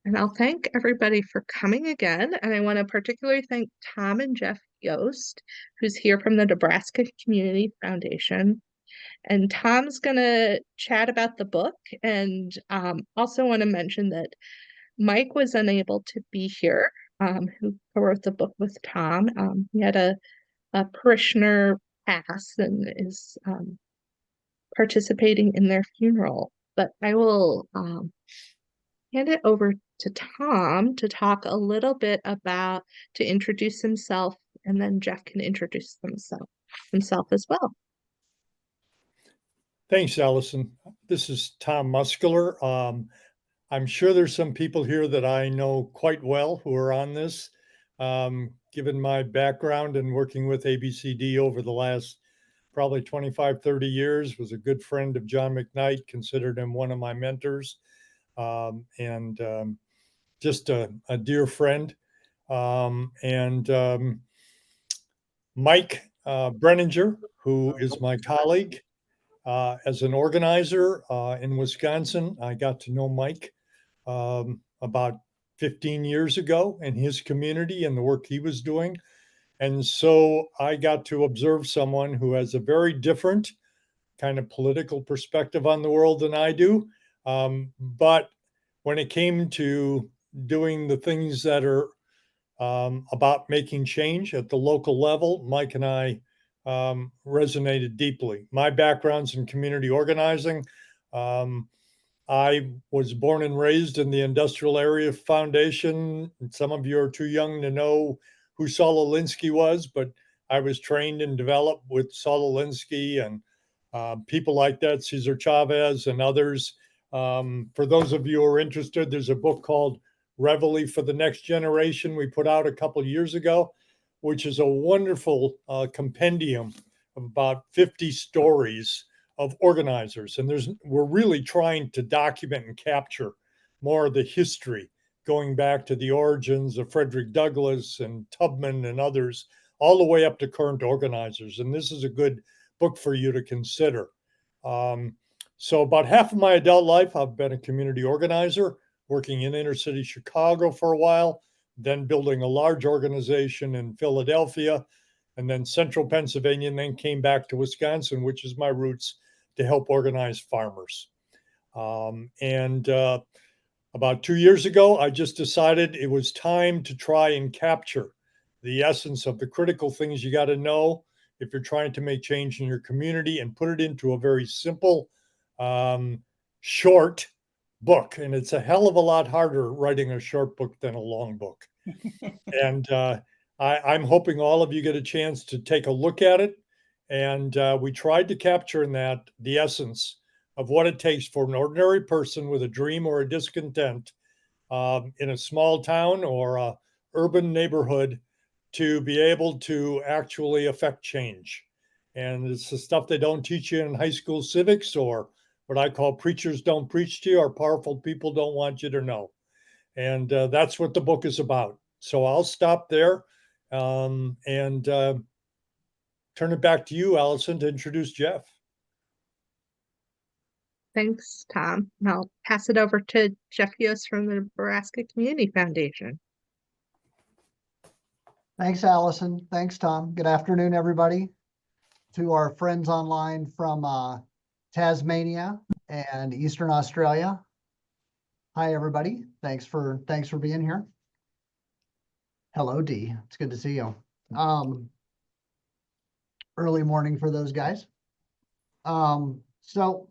And I'll thank everybody for coming again. And I want to particularly thank Tom and Jeff Yost, who's here from the Nebraska Community Foundation. And Tom's going to chat about the book. And also want to mention that Mike was unable to be here, who wrote the book with Tom. He had a parishioner pass and is participating in their funeral. But I will hand it over to Tom to talk a little bit about, to introduce himself, and then Jeff can introduce himself as well. Thanks, Allison. This is Tom Muscular. I'm sure there's some people here that I know quite well who are on this. Given my background in working with ABCD over the last probably 25, 30 years, was a good friend of John McKnight, considered him one of my mentors, and just a dear friend. Mike Brenninger, who is my colleague, as an organizer in Wisconsin. I got to know Mike about 15 years ago in his community and the work he was doing. And so I got to observe someone who has a very different kind of political perspective on the world than I do. But when it came to doing the things that are about making change at the local level, Mike and I resonated deeply. My background's in community organizing. I was born and raised in the Industrial Area Foundation. Some of you are too young to know who Saul Alinsky was, but I was trained and developed with Saul Alinsky and people like that, Cesar Chavez and others. For those of you who are interested, there's a book called Reveille for the Next Generation we put out a couple of years ago, which is a wonderful compendium of about 50 stories of organizers. And we're really trying to document and capture more of the history going back to the origins of Frederick Douglass and Tubman and others, all the way up to current organizers. And this is a good book for you to consider. So about half of my adult life, I've been a community organizer, working in inner city Chicago for a while, then building a large organization in Philadelphia, and then central Pennsylvania, and then came back to Wisconsin, which is my roots, to help organize farmers. About 2 years ago, I just decided it was time to try and capture the essence of the critical things you got to know if you're trying to make change in your community and put it into a very simple, short book. And it's a hell of a lot harder writing a short book than a long book. And I'm hoping all of you get a chance to take a look at it. And we tried to capture in that the essence of what it takes for an ordinary person with a dream or a discontent in a small town or a urban neighborhood to be able to actually affect change. And it's the stuff they don't teach you in high school civics, or what I call preachers don't preach to you, or powerful people don't want you to know. And that's what the book is about. So I'll stop there and turn it back to you, Allison, to introduce Jeff. Thanks, Tom. And I'll pass it over to Jeff Yost from the Nebraska Community Foundation. Thanks, Allison. Thanks, Tom. Good afternoon, everybody. To our friends online from Tasmania and Eastern Australia. Hi, everybody. Thanks for being here. Hello, Dee. It's good to see you. Early morning for those guys. So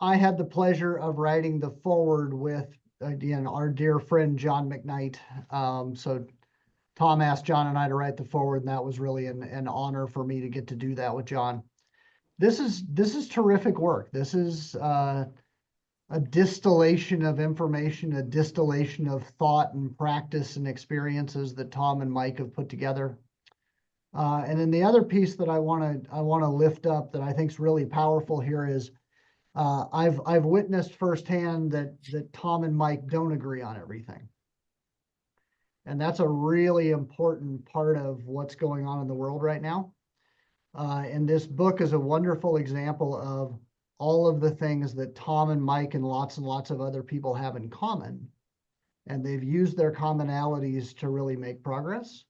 I had the pleasure of writing the foreword with, again, our dear friend, John McKnight. So Tom asked John and I to write the foreword, and that was really an honor for me to get to do that with John. This is terrific work. This is a distillation of information, a distillation of thought and practice and experiences that Tom and Mike have put together. And then the other piece that I want to lift up that I think is really powerful here is I've witnessed firsthand that Tom and Mike don't agree on everything. And that's a really important part of what's going on in the world right now. And this book is a wonderful example of all of the things that Tom and Mike and lots of other people have in common. and they've used their commonalities to really make progress,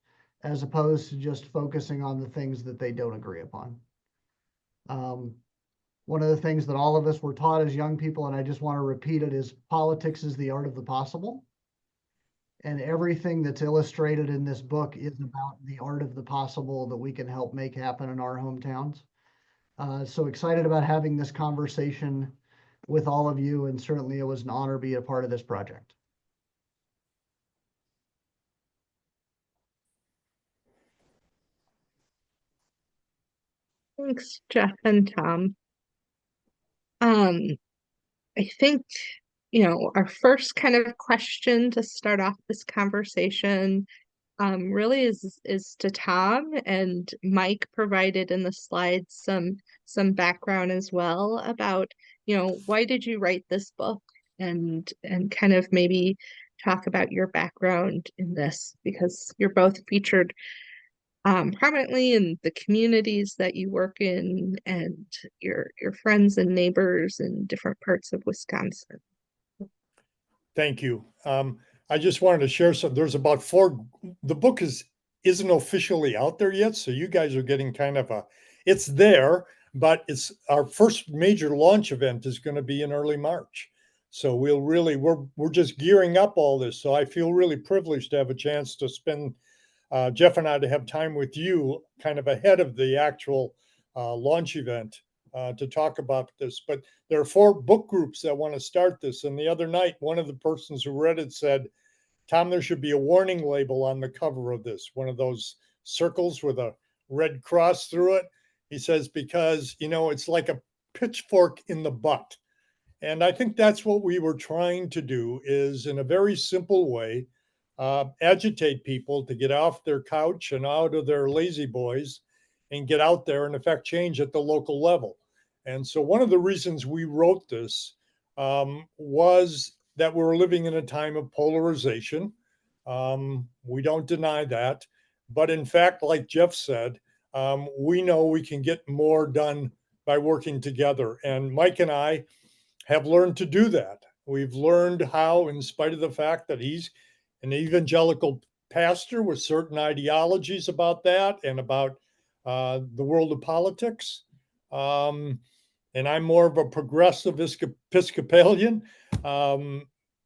as opposed to just focusing on the things that they don't agree upon. One of the things that all of us were taught as young people, and I just want to repeat it, is politics is the art of the possible. And everything that's illustrated in this book is about the art of the possible that we can help make happen in our hometowns. So excited about having this conversation with all of you, and certainly it was an honor to be a part of this project. Thanks, Jeff and Tom. I think, our first kind of question to start off this conversation really is to Tom, and Mike provided in the slides some background as well about, why did you write this book, and kind of maybe talk about your background in this, because you're both featured prominently in the communities that you work in, and your friends and neighbors in different parts of Wisconsin. Thank you. I just wanted to share some. There's about four. The book isn't officially out there yet, so you guys are getting kind of a. It's there, but it's our first major launch event is going to be in early March. So we're just gearing up all this. So I feel really privileged to have a chance to spend Jeff and I to have time with you, kind of ahead of the actual launch event. To talk about this, but there are four book groups that want to start this. And the other night, one of the persons who read it said, Tom, there should be a warning label on the cover of this, one of those circles with a red cross through it. He says, because, it's like a pitchfork in the butt. And I think that's what we were trying to do, is in a very simple way, agitate people to get off their couch and out of their lazy boys and get out there and affect change at the local level. And so one of the reasons we wrote this was that we're living in a time of polarization. We don't deny that. But in fact, like Jeff said, we know we can get more done by working together. And Mike and I have learned to do that. We've learned how, in spite of the fact that he's an evangelical pastor with certain ideologies about that and about the world of politics. And I'm more of a progressive Episcopalian,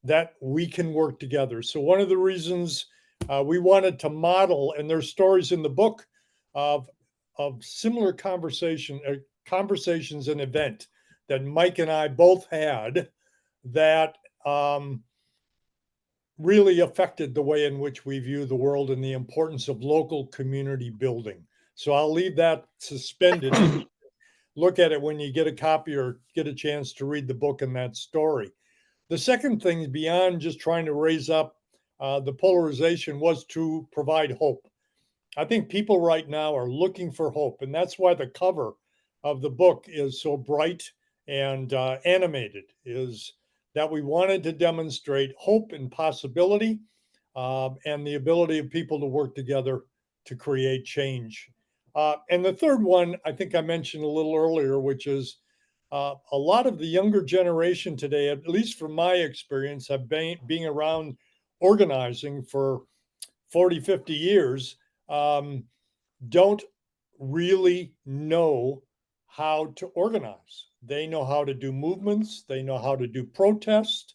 that we can work together. So one of the reasons we wanted to model, and there's stories in the book of similar conversations and event that Mike and I both had that really affected the way in which we view the world and the importance of local community building. So I'll leave that suspended. Look at it when you get a copy or get a chance to read the book and that story. The second thing, beyond just trying to raise up the polarization, was to provide hope. I think people right now are looking for hope, and that's why the cover of the book is so bright and animated, is that we wanted to demonstrate hope and possibility, and the ability of people to work together to create change. And the third one, I think I mentioned a little earlier, which is a lot of the younger generation today, at least from my experience, have been being around organizing for 40, 50 years, don't really know how to organize. They know how to do movements, they know how to do protest,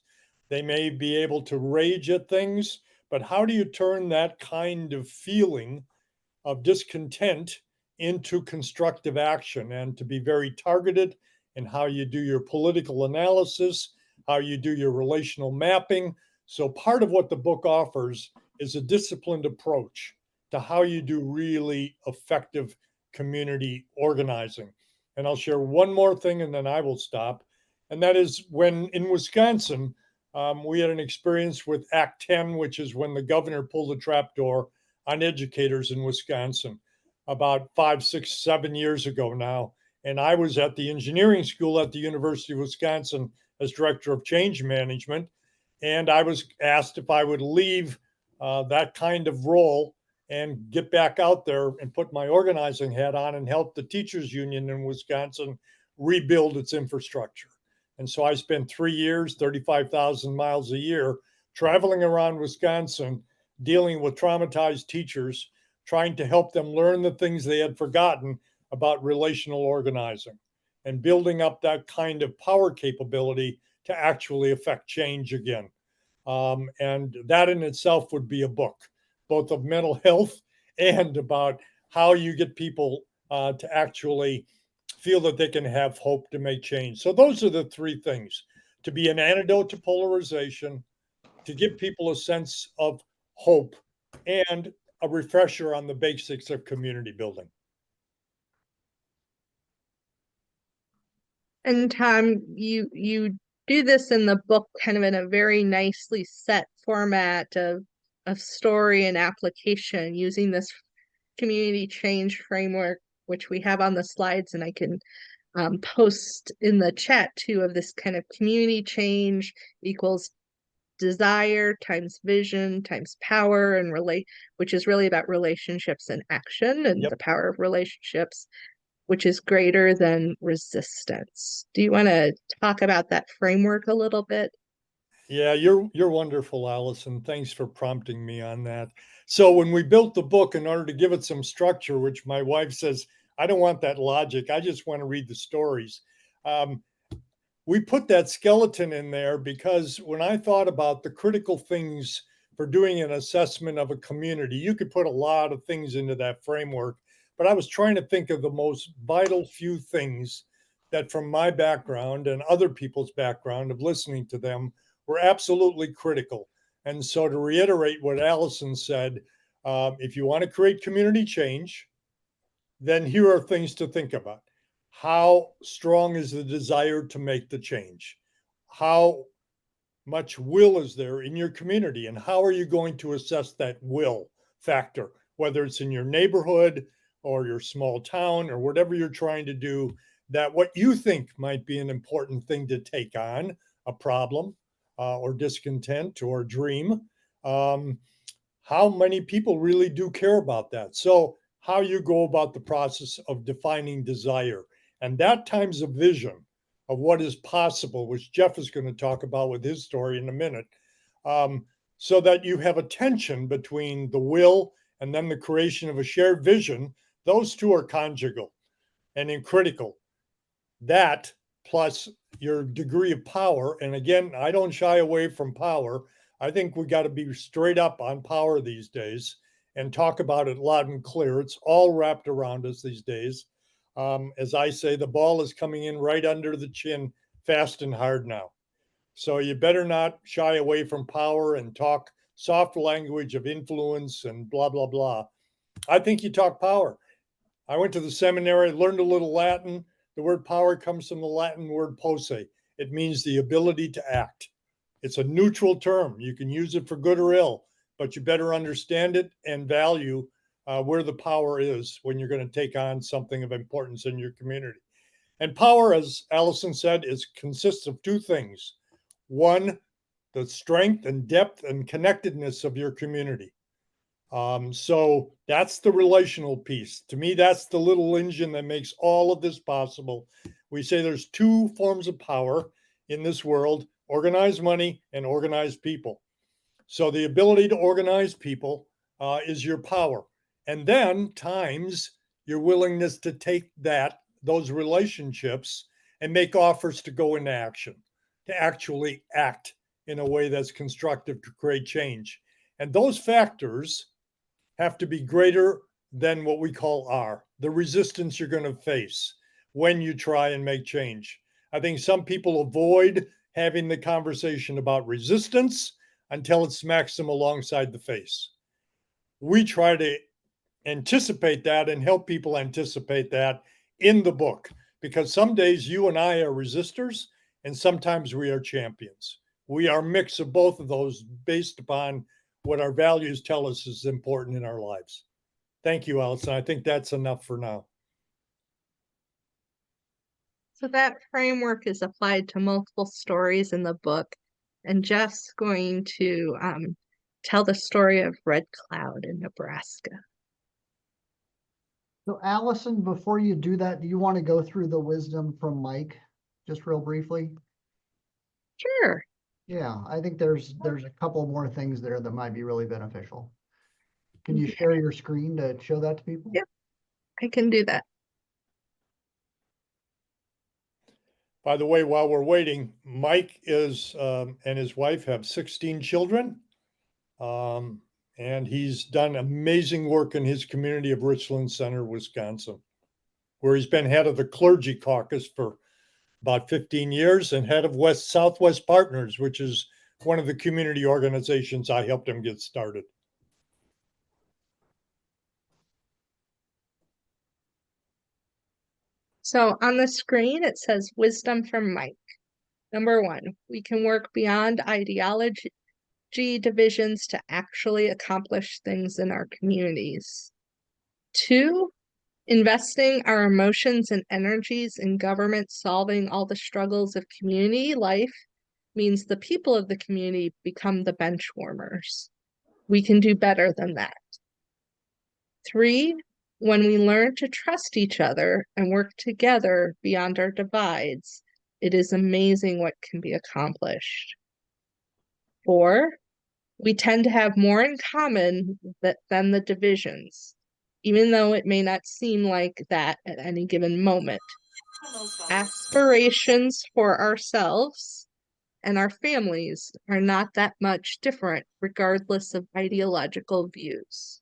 they may be able to rage at things, but how do you turn that kind of feeling of discontent into constructive action, and to be very targeted in how you do your political analysis, how you do your relational mapping. So part of what the book offers is a disciplined approach to how you do really effective community organizing. And I'll share one more thing and then I will stop. And that is, when in Wisconsin, we had an experience with Act 10, which is when the governor pulled the trapdoor on educators in Wisconsin about 5, 6, 7 years ago now. And I was at the engineering school at the University of Wisconsin as director of change management. And I was asked if I would leave that kind of role and get back out there and put my organizing hat on and help the teachers union in Wisconsin rebuild its infrastructure. And so I spent 3 years, 35,000 miles a year, traveling around Wisconsin, dealing with traumatized teachers, trying to help them learn the things they had forgotten about relational organizing and building up that kind of power capability to actually affect change again. And that in itself would be a book, both of mental health and about how you get people to actually feel that they can have hope to make change. So, those are the three things: to be an antidote to polarization, to give people a sense of hope, and a refresher on the basics of community building. And Tom, you do this in the book kind of in a very nicely set format of story and application using this community change framework, which we have on the slides, and I can post in the chat too, of this kind of community change equals desire times vision times power and which is really about relationships and action and Yep. the power of relationships, which is greater than resistance. Do you want to talk about that framework a little bit? Yeah, you're wonderful, Allison. Thanks for prompting me on that. So when we built the book, in order to give it some structure, which my wife says, I don't want that logic, I just want to read the stories. Um, we put that skeleton in there because when I thought about the critical things for doing an assessment of a community, you could put a lot of things into that framework, but I was trying to think of the most vital few things that, from my background and other people's background of listening to them, were absolutely critical. And so, to reiterate what Allison said, if you want to create community change, then here are things to think about. How strong is the desire to make the change? How much will is there in your community? And how are you going to assess that will factor, whether it's in your neighborhood or your small town or whatever you're trying to do? That what you think might be an important thing to take on, a problem or discontent or dream, um, how many people really do care about that? So, how you go about the process of defining desire and that times of vision of what is possible, which Jeff is going to talk about with his story in a minute, um, so that you have a tension between the will and then the creation of a shared vision. Those two are conjugal and in critical. That plus your degree of power. And again, I don't shy away from power. I think we got to be straight up on power these days and talk about it loud and clear. It's all wrapped around us these days. As I say, the ball is coming in right under the chin fast and hard now. So you better not shy away from power and talk soft language of influence and blah, blah, blah. I think you talk power. I went to the seminary, learned a little Latin. The word power comes from the Latin word posse. It means the ability to act. It's a neutral term. You can use it for good or ill, but you better understand it and value where the power is when you're going to take on something of importance in your community. And power, as Allison said, consists of two things. One, the strength and depth and connectedness of your community. So that's the relational piece. To me, that's the little engine that makes all of this possible. We say there's two forms of power in this world: organized money and organized people. So the ability to organize people is your power. And then times your willingness to take those relationships and make offers to go into action, to actually act in a way that's constructive to create change. And those factors have to be greater than what we call R, the resistance you're going to face when you try and make change. I think some people avoid having the conversation about resistance until it smacks them alongside the face. We try to anticipate that and help people anticipate that in the book, because some days you and I are resistors and sometimes we are champions. We are a mix of both of those based upon what our values tell us is important in our lives. Thank you, Allison. I think that's enough for now. So that framework is applied to multiple stories in the book, and Jeff's going to tell the story of Red Cloud in Nebraska. So Allison, before you do that, do you want to go through the wisdom from Mike just real briefly? Sure. Yeah, I think there's a couple more things there that might be really beneficial. Can you Yeah. share your screen to show that to people? Yep. I can do that. By the way, while we're waiting, Mike is and his wife have 16 children. Um, and he's done amazing work in his community of Richland Center, Wisconsin, where he's been head of the clergy caucus for about 15 years and head of West Southwest Partners, which is one of the community organizations I helped him get started. So on the screen, it says wisdom from Mike. Number one, we can work beyond ideology divisions to actually accomplish things in our communities. Two, investing our emotions and energies in government solving all the struggles of community life means the people of the community become the bench warmers. We can do better than that. Three, when we learn to trust each other and work together beyond our divides, it is amazing what can be accomplished. Four, we tend to have more in common than the divisions, even though it may not seem like that at any given moment. Aspirations for ourselves and our families are not that much different, regardless of ideological views.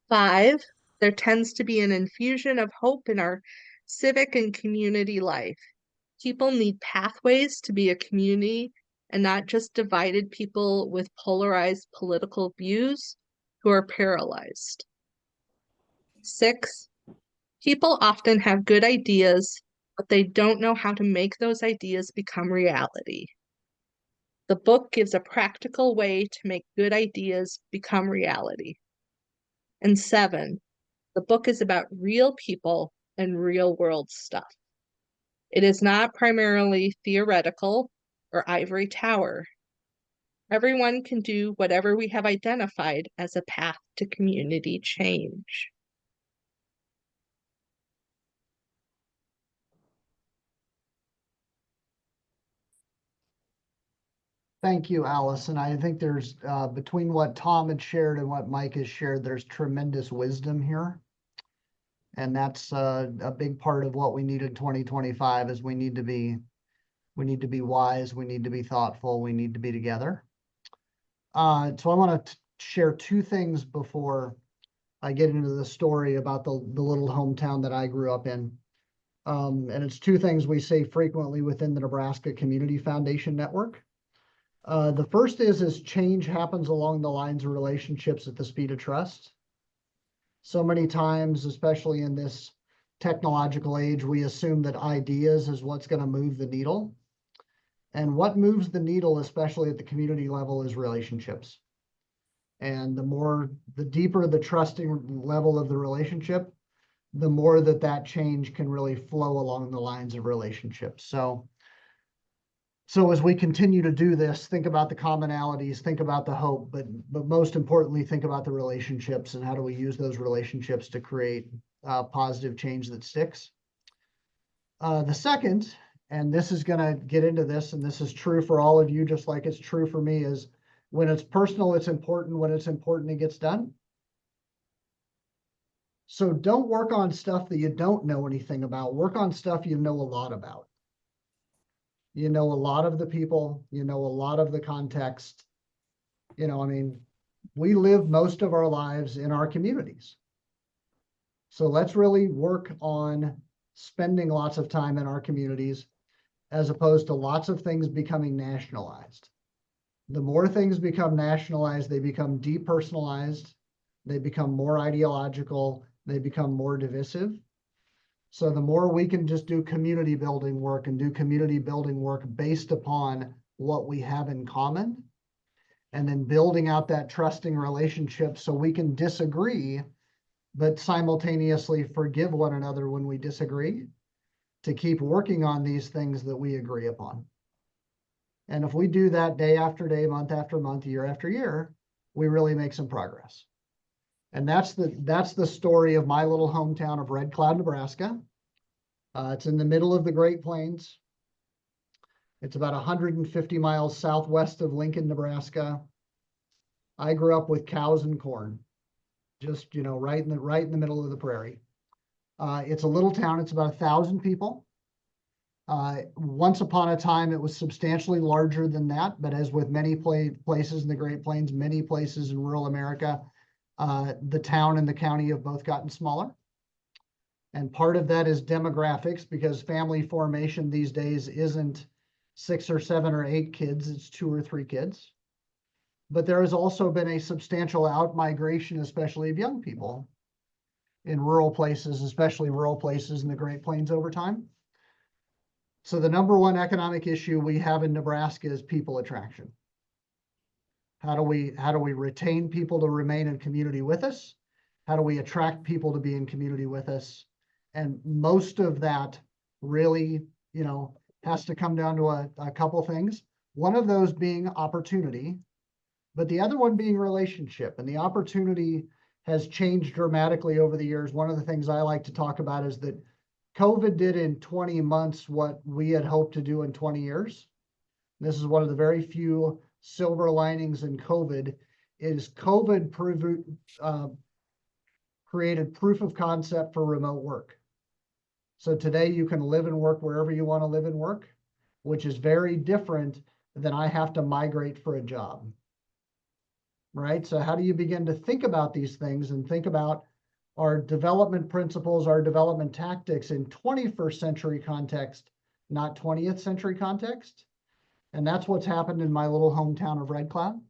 Five, there tends to be an infusion of hope in our civic and community life. People need pathways to be a community and not just divided people with polarized political views who are paralyzed. Six, people often have good ideas, but they don't know how to make those ideas become reality. The book gives a practical way to make good ideas become reality. And seven, the book is about real people and real world stuff. It is not primarily theoretical or ivory tower. Everyone can do whatever we have identified as a path to community change. Thank you, Allison. I think there's, between what Tom had shared and what Mike has shared, there's tremendous wisdom here. And that's a big part of what we need in 2025 is we need to be wise, we need to be thoughtful, we need to be together. So I want to share two things before I get into the story about the little hometown that I grew up in. And it's two things we say frequently within the Nebraska Community Foundation Network. The first is change happens along the lines of relationships at the speed of trust. So many times, especially in this technological age, we assume that ideas is what's going to move the needle. And what moves the needle, especially at the community level, is relationships. And the deeper the trusting level of the relationship, the more that change can really flow along the lines of relationships. So as we continue to do this, think about the commonalities, think about the hope, but most importantly, think about the relationships and how do we use those relationships to create positive change that sticks. The second, and this is going to get into this, and this is true for all of you, just like it's true for me, is when it's personal, it's important. When it's important, it gets done. So don't work on stuff that you don't know anything about. Work on stuff you know a lot about. You know a lot of the people, you know a lot of the context. I mean, we live most of our lives in our communities. So let's really work on spending lots of time in our communities as opposed to lots of things becoming nationalized. The more things become nationalized, they become depersonalized, they become more ideological, they become more divisive. So the more we can just do community building work and do community building work based upon what we have in common, and then building out that trusting relationship so we can disagree, but simultaneously forgive one another when we disagree, to keep working on these things that we agree upon. And if we do that day after day, month after month, year after year, we really make some progress. And that's the story of my little hometown of Red Cloud, Nebraska. It's in the middle of the Great Plains. It's about 150 miles southwest of Lincoln, Nebraska. I grew up with cows and corn, just, you know, right in the middle of the prairie. It's a little town. It's about 1,000 people. Once upon a time, it was substantially larger than that, but as with many places in the Great Plains, many places in rural America, the town and the county have both gotten smaller. And part of that is demographics, because family formation these days isn't 6 or 7 or 8 kids, it's 2 or 3 kids. But there has also been a substantial outmigration, especially of young people in rural places, especially rural places in the Great Plains over time. So the number one economic issue we have in Nebraska is people attraction. How do we retain people to remain in community with us? How do we attract people to be in community with us? And most of that really, you know, has to come down to a couple things. One of those being opportunity, but the other one being relationship. And the opportunity has changed dramatically over the years. One of the things I like to talk about is that COVID did in 20 months what we had hoped to do in 20 years. This is one of the very few silver linings in COVID, is COVID created proof of concept for remote work. So today you can live and work wherever you want to live and work, which is very different than I have to migrate for a job. Right? So how do you begin to think about these things and think about our development principles, our development tactics in 21st century context, not 20th century context? And that's what's happened in my little hometown of Red Cloud.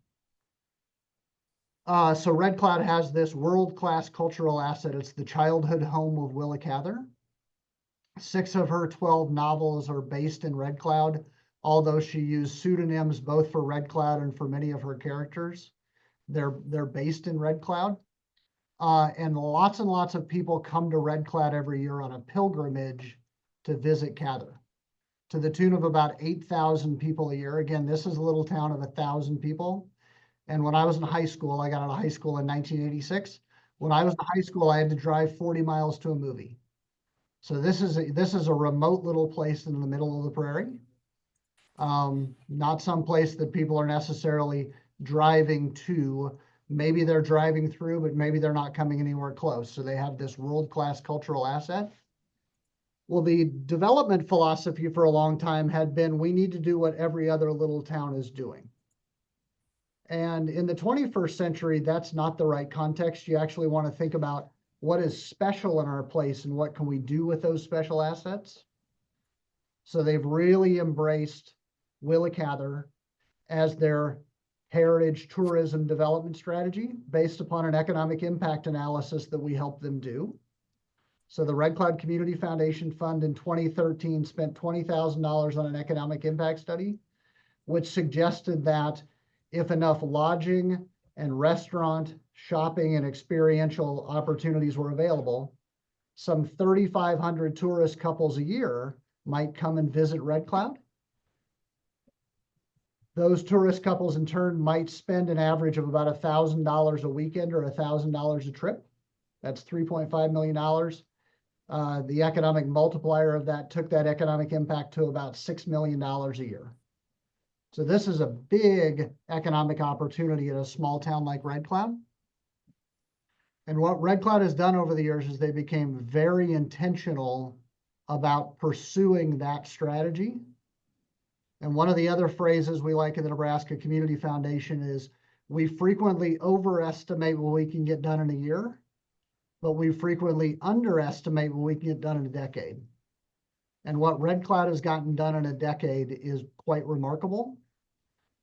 So Red Cloud has this world-class cultural asset. It's the childhood home of Willa Cather. 6 of her 12 novels are based in Red Cloud, although she used pseudonyms both for Red Cloud and for many of her characters. They're based in Red Cloud. And lots of people come to Red Cloud every year on a pilgrimage to visit Cather, to the tune of about 8,000 people a year. Again, this is a little town of 1,000 people. And when I was in high school, I got out of high school in 1986. When I was in high school, I had to drive 40 miles to a movie. So this is a remote little place in the middle of the prairie. Not some place that people are necessarily driving to. Maybe they're driving through, but maybe they're not coming anywhere close. So they have this world-class cultural asset. Well, the development philosophy for a long time had been, we need to do what every other little town is doing. And in the 21st century, that's not the right context. You actually want to think about what is special in our place and what can we do with those special assets. So they've really embraced Willa Cather as their heritage tourism development strategy based upon an economic impact analysis that we helped them do. So the Red Cloud Community Foundation Fund in 2013 spent $20,000 on an economic impact study, which suggested that if enough lodging and restaurant, shopping, and experiential opportunities were available, some 3,500 tourist couples a year might come and visit Red Cloud. Those tourist couples in turn might spend an average of about $1,000 a weekend or $1,000 a trip. That's $3.5 million. The economic multiplier of that took that economic impact to about $6 million a year. So this is a big economic opportunity in a small town like Red Cloud. And what Red Cloud has done over the years is they became very intentional about pursuing that strategy. And one of the other phrases we like in the Nebraska Community Foundation is, we frequently overestimate what we can get done in a year, but we frequently underestimate what we can get done in a decade. And what Red Cloud has gotten done in a decade is quite remarkable.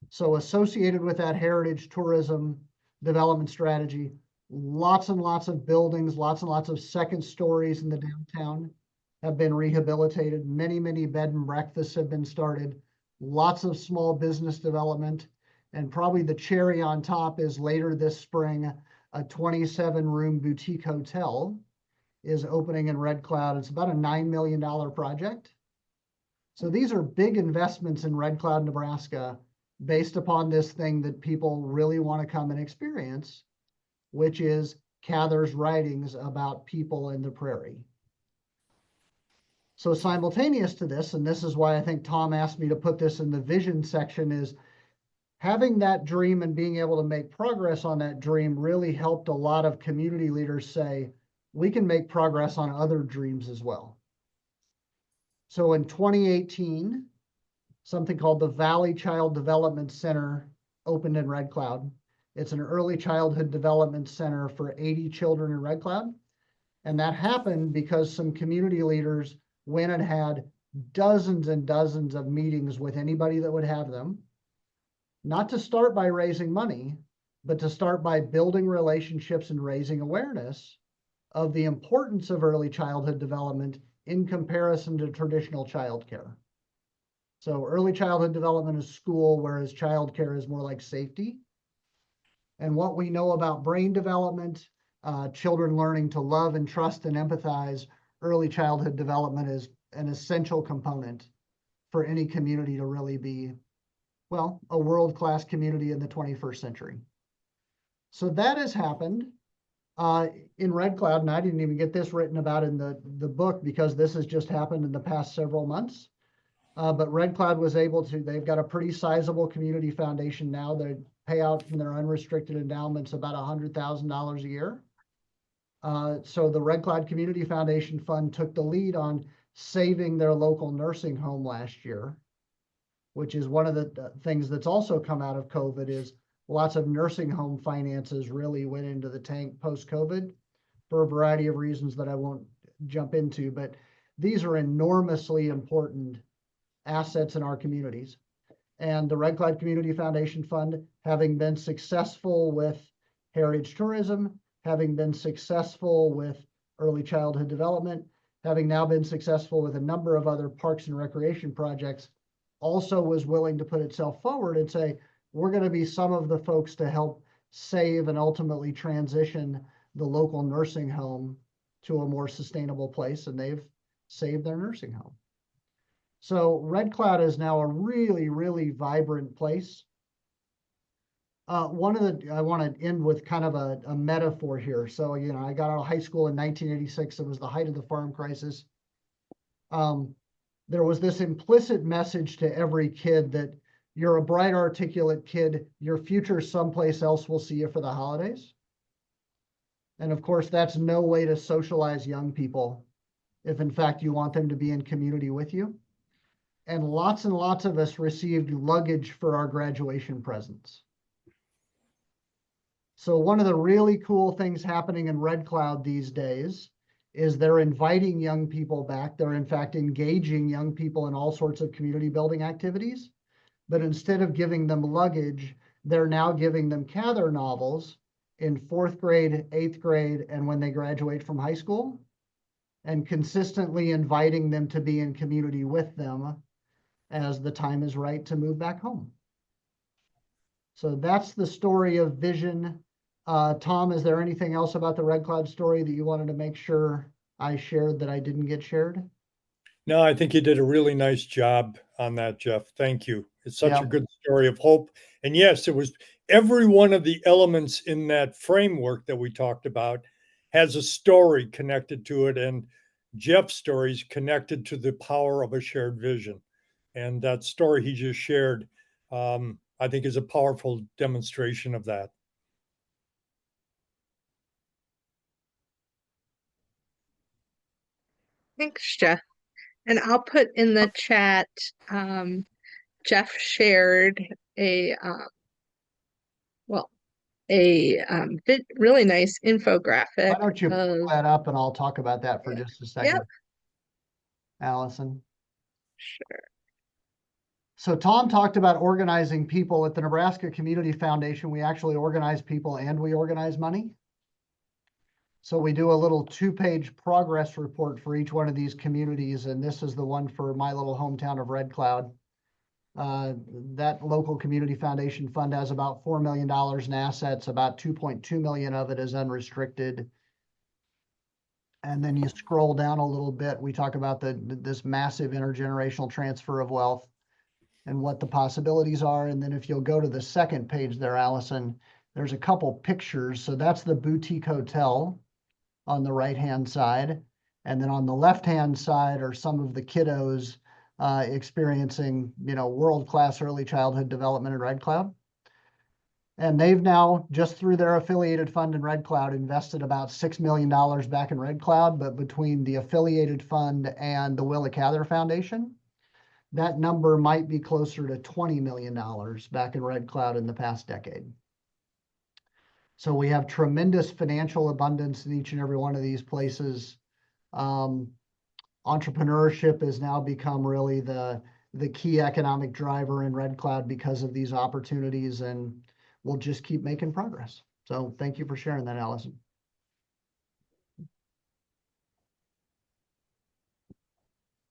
So associated with that heritage tourism development strategy, lots and lots of buildings, lots and lots of second stories in the downtown have been rehabilitated. Many, many bed and breakfasts have been started. Lots of small business development. And probably the cherry on top is later this spring, a 27-room boutique hotel is opening in Red Cloud. It's about a $9 million project. So these are big investments in Red Cloud, Nebraska, based upon this thing that people really want to come and experience, which is Cather's writings about people in the prairie. So simultaneous to this, and this is why I think Tom asked me to put this in the vision section, is having that dream and being able to make progress on that dream really helped a lot of community leaders say, we can make progress on other dreams as well. So in 2018, something called the Valley Child Development Center opened in Red Cloud. It's an early childhood development center for 80 children in Red Cloud. And that happened because some community leaders went and had dozens and dozens of meetings with anybody that would have them, not to start by raising money, but to start by building relationships and raising awareness of the importance of early childhood development in comparison to traditional childcare. So early childhood development is school, whereas childcare is more like safety. And what we know about brain development, children learning to love and trust and empathize, early childhood development is an essential component for any community to really be, well, a world-class community in the 21st century. So that has happened in Red Cloud, and I didn't even get this written about in the book because this has just happened in the past several months. But Red Cloud was able to, they've got a pretty sizable community foundation now. They pay out from their unrestricted endowments about $100,000 a year. So the Red Cloud Community Foundation Fund took the lead on saving their local nursing home last year, which is one of the things that's also come out of COVID is lots of nursing home finances really went into the tank post-COVID for a variety of reasons that I won't jump into, but these are enormously important assets in our communities. And the Red Cloud Community Foundation Fund, having been successful with heritage tourism, having been successful with early childhood development, having now been successful with a number of other parks and recreation projects, also was willing to put itself forward and say, we're going to be some of the folks to help save and ultimately transition the local nursing home to a more sustainable place. And they've saved their nursing home. So Red Cloud is now a really, really vibrant place. I want to end with kind of a metaphor here. So, I got out of high school in 1986. It was the height of the farm crisis. There was this implicit message to every kid that you're a bright, articulate kid. Your future someplace else will see you for the holidays. And of course, that's no way to socialize young people if in fact you want them to be in community with you. And lots of us received luggage for our graduation presents. So one of the really cool things happening in Red Cloud these days is they're inviting young people back. They're in fact engaging young people in all sorts of community building activities. But instead of giving them luggage, they're now giving them Cather novels in 4th grade, 8th grade, and when they graduate from high school, and consistently inviting them to be in community with them as the time is right to move back home. So that's the story of vision. Tom, is there anything else about the Red Cloud story that you wanted to make sure I shared that I didn't get shared? No, I think you did a really nice job on that, Jeff. Thank you. It's such a good story of hope. And yes, it was every one of the elements in that framework that we talked about has a story connected to it. And Jeff's story is connected to the power of a shared vision. And that story he just shared, I think, is a powerful demonstration of that. Thanks, Jeff. And I'll put in the chat, Jeff shared a, really nice infographic. Why don't you pull that up and I'll talk about that for just a second. Yep. Allison. Sure. So Tom talked about organizing people at the Nebraska Community Foundation. We actually organize people and we organize money. So we do a little 2-page progress report for each one of these communities. And this is the one for my little hometown of Red Cloud. That local community foundation fund has about $4 million in assets. About 2.2 million of it is unrestricted. And then you scroll down a little bit. We talk about this massive intergenerational transfer of wealth and what the possibilities are. And then if you'll go to the second page there, Allison, there's a couple pictures. So that's the boutique hotel on the right-hand side. And then on the left-hand side are some of the kiddos experiencing, world-class early childhood development in Red Cloud. And they've now, just through their affiliated fund in Red Cloud, invested about $6 million back in Red Cloud. But between the affiliated fund and the Willa Cather Foundation, that number might be closer to $20 million back in Red Cloud in the past decade. So we have tremendous financial abundance in each and every one of these places. Entrepreneurship has now become really the key economic driver in Red Cloud because of these opportunities, and we'll just keep making progress. So thank you for sharing that, Allison.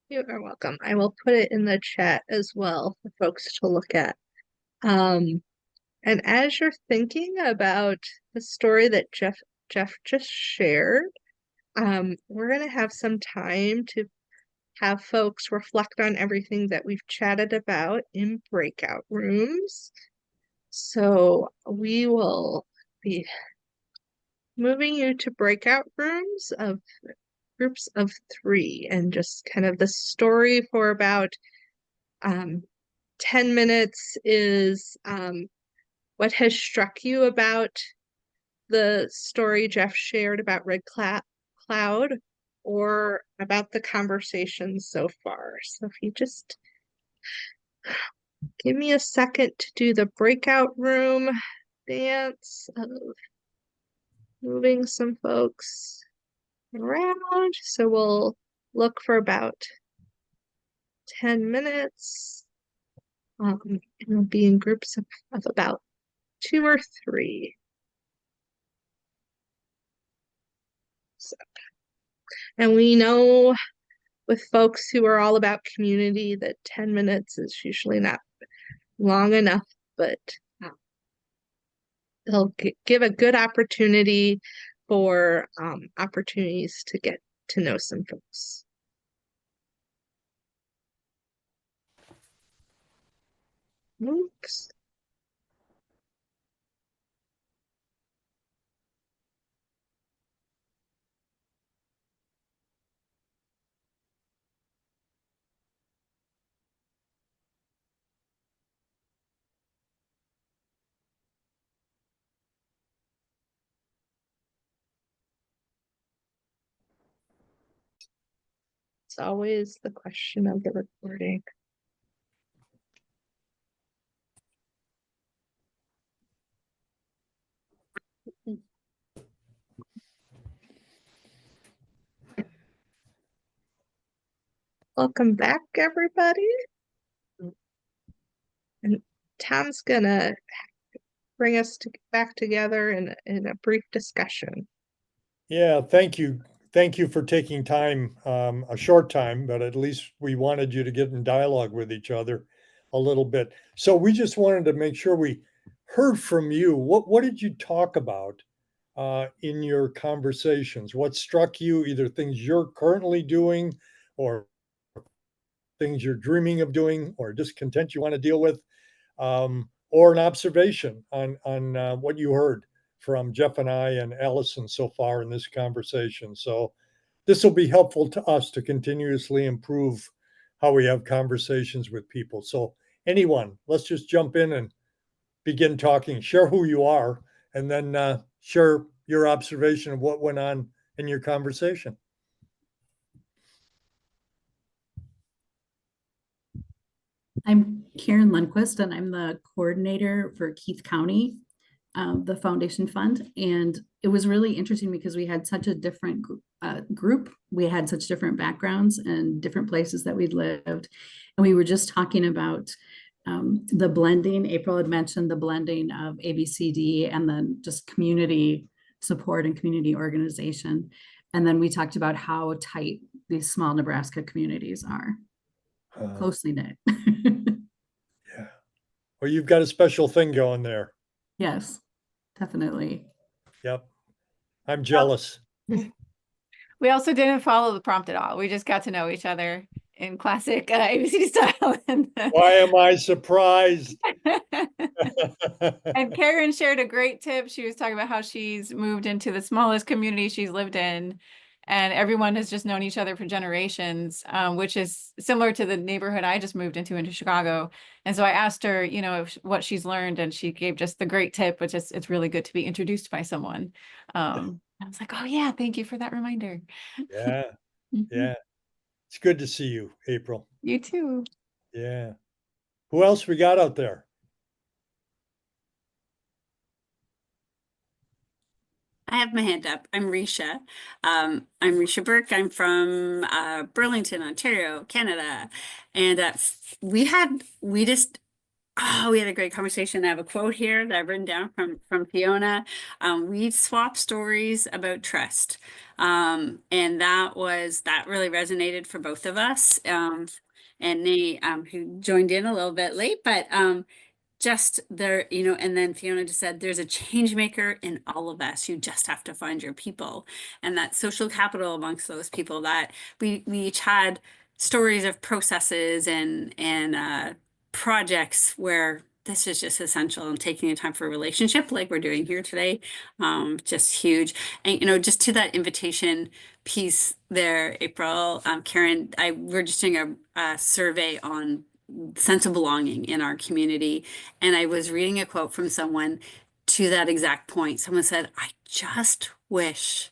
You are welcome. I will put it in the chat as well for folks to look at. And as you're thinking about the story that Jeff just shared, we're going to have some time to have folks reflect on everything that we've chatted about in breakout rooms. So we will be moving you to breakout rooms of groups of 3, and just kind of the story for about 10 minutes is what has struck you about the story Jeff shared about Red Cloud, or about the conversation so far. So if you just give me a second to do the breakout room dance of moving some folks around. So we'll look for about 10 minutes. And we'll be in groups of about 2 or 3. So, and we know with folks who are all about community that 10 minutes is usually not long enough, but they'll give a good opportunity for opportunities to get to know some folks. Oops. It's always the question of the recording. Welcome back, everybody. And Tom's gonna bring us back together in a brief discussion. Yeah, thank you. Thank you for taking time, a short time, but at least we wanted you to get in dialogue with each other a little bit. So we just wanted to make sure we heard from you. What did you talk about in your conversations? What struck you, either things you're currently doing or things you're dreaming of doing or discontent you want to deal with, or an observation on what you heard from Jeff and I and Allison so far in this conversation. So this will be helpful to us to continuously improve how we have conversations with people. So anyone, let's just jump in and begin talking, share who you are, and then share your observation of what went on in your conversation. I'm Karen Lundquist, and I'm the coordinator for Keith County, the Foundation Fund. And it was really interesting because we had such a different group. We had such different backgrounds and different places that we'd lived. And we were just talking about the blending. April had mentioned the blending of ABCD and then just community support and community organization. And then we talked about how tight these small Nebraska communities are. Closely knit. Yeah. Well, you've got a special thing going there. Yes, definitely. Yep. I'm jealous. We also didn't follow the prompt at all. We just got to know each other in classic ABC style. Why am I surprised? And Karen shared a great tip. She was talking about how she's moved into the smallest community she's lived in. and everyone has just known each other for generations, which is similar to the neighborhood I just moved into Chicago. And so I asked her, you know, what she's learned, and she gave just the great tip, which is it's really good to be introduced by someone. I was like, oh yeah, thank you for that reminder. Yeah. Mhm. Yeah. It's good to see you, April. You too. Yeah. Who else we got out there? I have my hand up. I'm Risha. I'm Risha Burke. I'm from Burlington, Ontario, Canada. And we just, oh, we had a great conversation. I have a quote here that I've written down from Fiona. We swapped stories about trust. And that really resonated for both of us. And Nate, who joined in a little bit late, but just there, you know, and then Fiona just said, there's a change maker in all of us. You just have to find your people. And that social capital amongst those people, that we each had stories of processes and projects where this is just essential, and taking the time for a relationship like we're doing here today, just huge. And, you know, just to that invitation piece there, April, Karen, we're just doing a survey on sense of belonging in our community. And I was reading a quote from someone to that exact point. Someone said, I just wish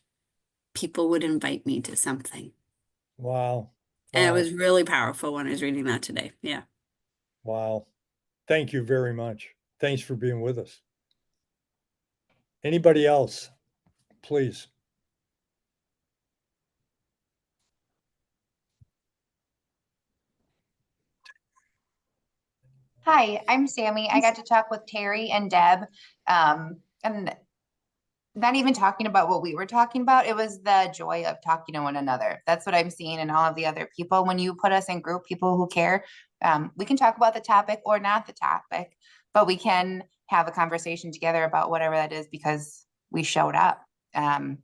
people would invite me to something. Wow. And it Wow. was really powerful when I was reading that today. Yeah. Wow. Thank you very much. Thanks for being with us. Anybody else, please? Hi, I'm Sammy. I got to talk with Terry and Deb. And not even talking about what we were talking about, it was the joy of talking to one another. That's what I'm seeing in all of the other people. When you put us in group, people who care, we can talk about the topic or not the topic, but we can have a conversation together about whatever that is because we showed up. And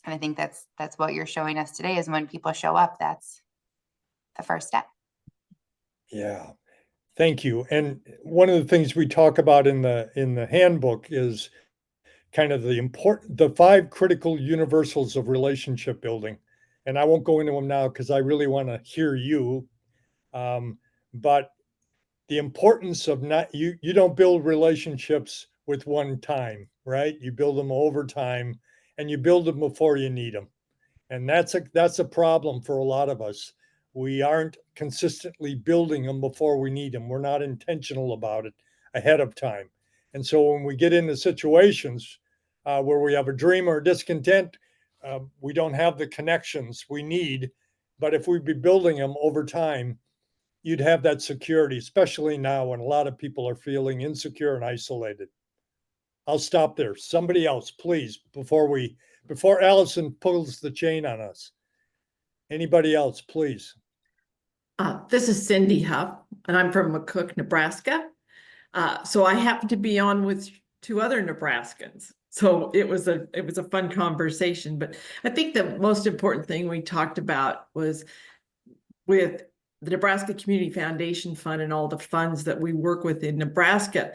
I think that's what you're showing us today, is when people show up, that's the first step. Yeah. Thank you. And one of the things we talk about in the handbook is kind of the 5 critical universals of relationship building. And I won't go into them now because I really want to hear you. But the importance of you don't build relationships with one time, right? You build them over time, and you build them before you need them. And that's a problem for a lot of us. We aren't consistently building them before we need them. We're not intentional about it ahead of time. And so when we get into situations where we have a dream or a discontent, we don't have the connections we need. But if we'd be building them over time, you'd have that security, especially now when a lot of people are feeling insecure and isolated. I'll stop there. Somebody else, please, before Allison pulls the chain on us. Anybody else, please? This is Cindy Huff, and I'm from McCook, Nebraska. So I happened to be on with 2 other Nebraskans. So it was a fun conversation. But I think the most important thing we talked about was with the Nebraska Community Foundation Fund and all the funds that we work with in Nebraska.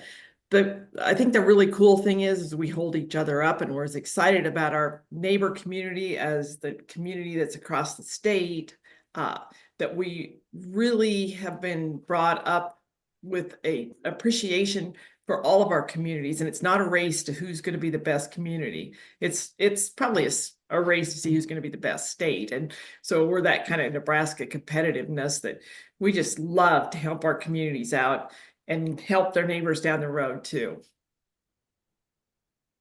I think the really cool thing is we hold each other up, and we're as excited about our neighbor community as the community that's across the state, that we really have been brought up with a appreciation for all of our communities. And it's not a race to who's going to be the best community. It's probably a race to see who's going to be the best state. And so we're that kind of Nebraska competitiveness that we just love to help our communities out and help their neighbors down the road too.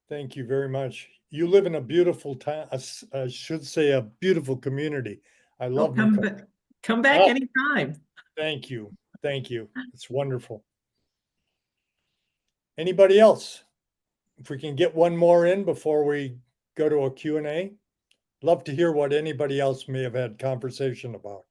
Thank you very much. You live in a beautiful town, I should say a beautiful community. I love McCook. Come back anytime. Thank you. Thank you. It's wonderful. Anybody else? If we can get one more in before we go to a Q&A. Love to hear what anybody else may have had conversation about.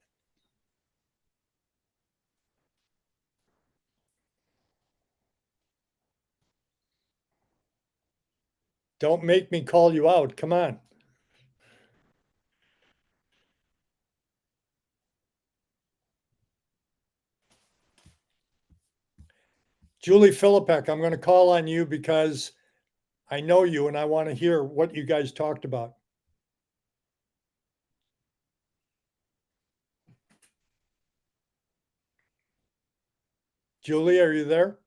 Don't make me call you out. Come on. Julie Philippek, I'm going to call on you because I know you and I want to hear what you guys talked about. Julie, are you there?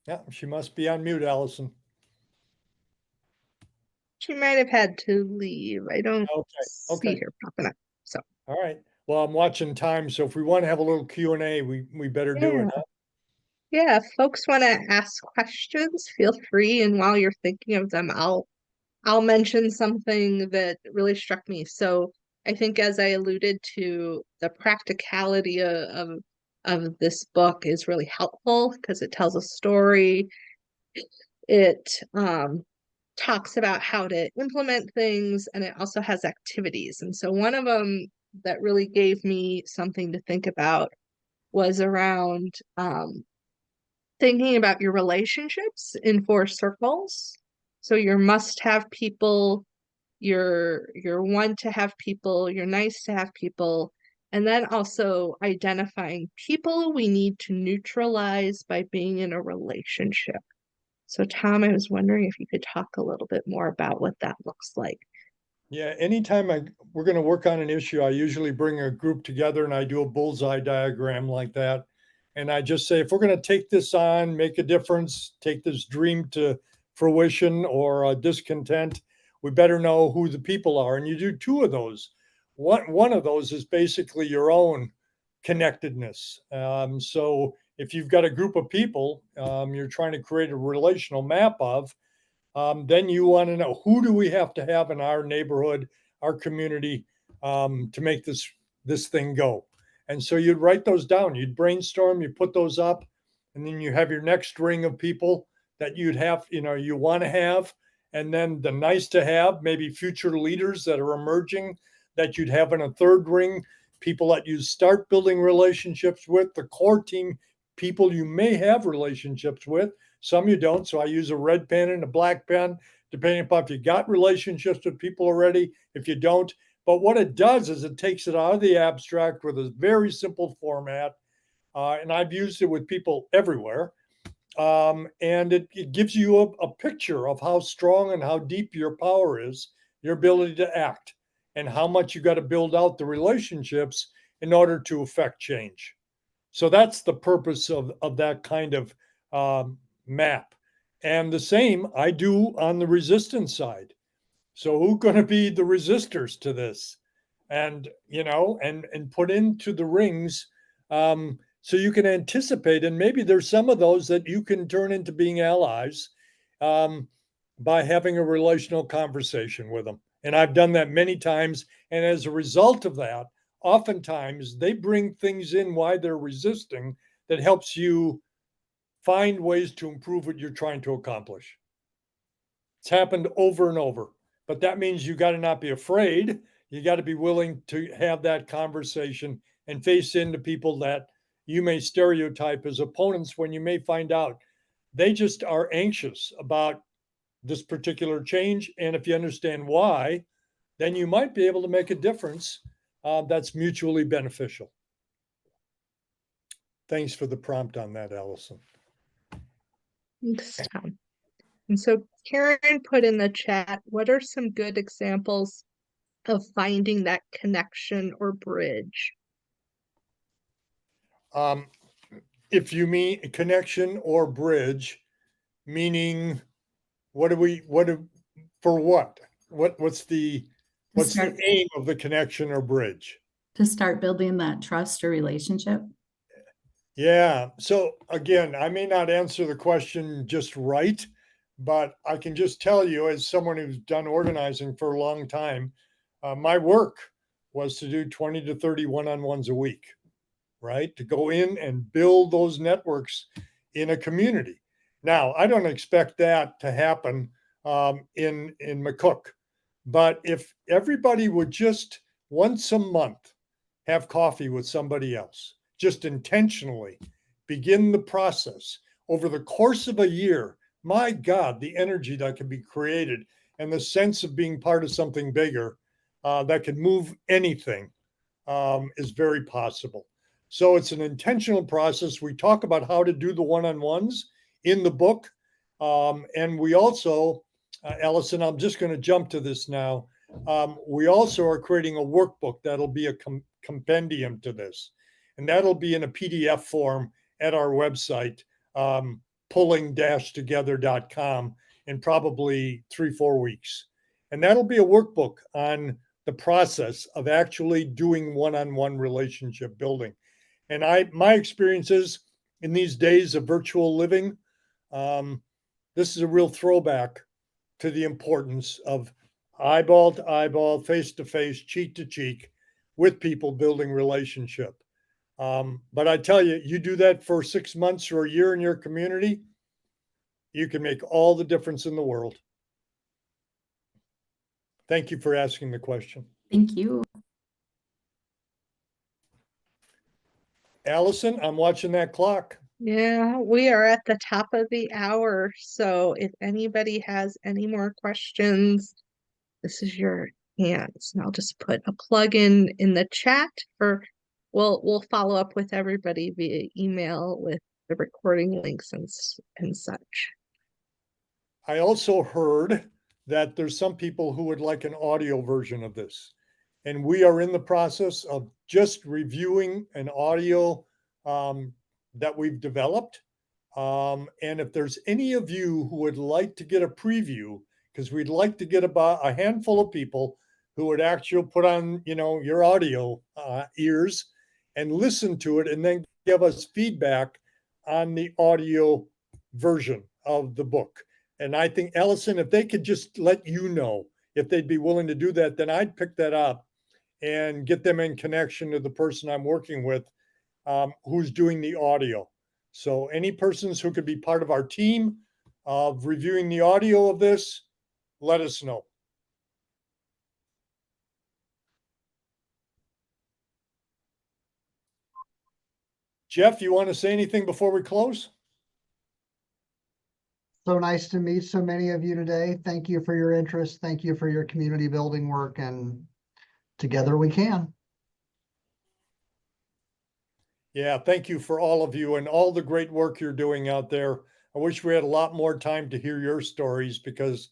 Yeah, she must be on mute, Allison. She might have had to leave. I don't Okay, see okay. her popping up. So All right. Well, I'm watching time, so if we want to have a little Q&A, we better do it. yeah. Huh? Yeah, if folks want to ask questions, feel free. And while you're thinking of them, I'll mention something that really struck me. So I think as I alluded to, the practicality of this book is really helpful because it tells a story. It talks about how to implement things, and it also has activities. And so one of them that really gave me something to think about was around thinking about your relationships in four circles. So your must have people, your want to have people, your nice to have people, and then also identifying people we need to neutralize by being in a relationship. So Tom, I was wondering if you could talk a little bit more about what that looks like. Yeah, anytime we're going to work on an issue, I usually bring a group together and I do a bullseye diagram like that. And I just say, if we're going to take this on, make a difference, take this dream to fruition or discontent, we better know who the people are. And you do two of those. One of those is basically your own connectedness. So if you've got a group of people you're trying to create a relational map of, then you want to know, who do we have to have in our neighborhood, our community, to make this thing go. And so you'd write those down, you'd brainstorm, you put those up, and then you have your next ring of people that you'd have, you want to have, and then the nice to have, maybe future leaders that are emerging that you'd have in a third ring, people that you start building relationships with, the core team, people you may have relationships with. Some you don't. So I use a red pen and a black pen, depending upon if you got relationships with people already, if you don't. But what it does is it takes it out of the abstract with a very simple format. And I've used it with people everywhere. And it gives you a picture of how strong and how deep your power is, your ability to act, and how much you got to build out the relationships in order to affect change. So that's the purpose of that kind of map. And the same I do on the resistance side. So who's going to be the resistors to this? And, and put into the rings, so you can anticipate. And maybe there's some of those that you can turn into being allies um, by having a relational conversation with them. And I've done that many times. And as a result of that, oftentimes they bring things in why they're resisting that helps you find ways to improve what you're trying to accomplish. It's happened over and over, but that means you got to not be afraid. You got to be willing to have that conversation and face into people that you may stereotype as opponents, when you may find out they just are anxious about this particular change. And if you understand why, then you might be able to make a difference that's mutually beneficial. Thanks for the prompt on that, Allison. Thanks, Tom. And so Karen put in the chat, what are some good examples of finding that connection or bridge? If you mean connection or bridge, meaning for what? What's the aim of the connection or bridge? To start building that trust or relationship. Yeah. So again, I may not answer the question just right, but I can just tell you, as someone who's done organizing for a long time, my work was to do 20 to 30 one-on-ones a week, right? To go in and build those networks in a community. Now, I don't expect that to happen in McCook, but if everybody would just once a month have coffee with somebody else, just intentionally begin the process over the course of a year, my God, the energy that can be created and the sense of being part of something bigger that can move anything is very possible. So it's an intentional process. We talk about how to do the one-on-ones in the book. And we also, Allison, I'm just going to jump to this now. We also are creating a workbook that'll be a compendium to this. And that'll be in a PDF form at our website, pulling-together.com, in probably 3-4 weeks. And that'll be a workbook on the process of actually doing one-on-one relationship building. And my experiences in these days of virtual living, this is a real throwback to the importance of eyeball to eyeball, face to face, cheek to cheek with people building relationship. But I tell you, you do that for 6 months or a year in your community, you can make all the difference in the world. Thank you for asking the question. Thank you. Allison, I'm watching that clock. Yeah, we are at the top of the hour. So if anybody has any more questions, this is your chance. And I'll just put a plug in the chat for, we'll follow up with everybody via email with the recording links and such. I also heard that there's some people who would like an audio version of this. And we are in the process of just reviewing an audio that we've developed. And if there's any of you who would like to get a preview, because we'd like to get about a handful of people who would actually put on, your audio ears and listen to it and then give us feedback on the audio version of the book. And I think, Allison, if they could just let you know if they'd be willing to do that, then I'd pick that up and get them in connection to the person I'm working with who's doing the audio. So any persons who could be part of our team of reviewing the audio of this, let us know. Jeff, you want to say anything before we close? So nice to meet so many of you today. Thank you for your interest. Thank you for your community building work, and together we can. Yeah, thank you for all of you and all the great work you're doing out there. I wish we had a lot more time to hear your stories, because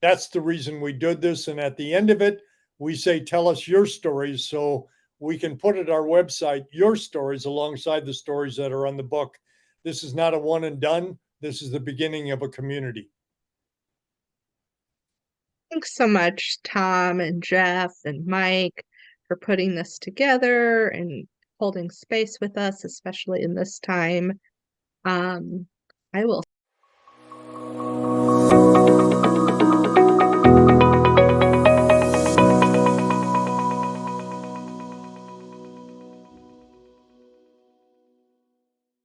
that's the reason we did this. And at the end of it, we say, tell us your stories so we can put at our website your stories alongside the stories that are on the book. This is not a one and done. This is the beginning of a community. Thanks so much, Tom and Jeff and Mike, for putting this together and holding space with us, especially in this time. I will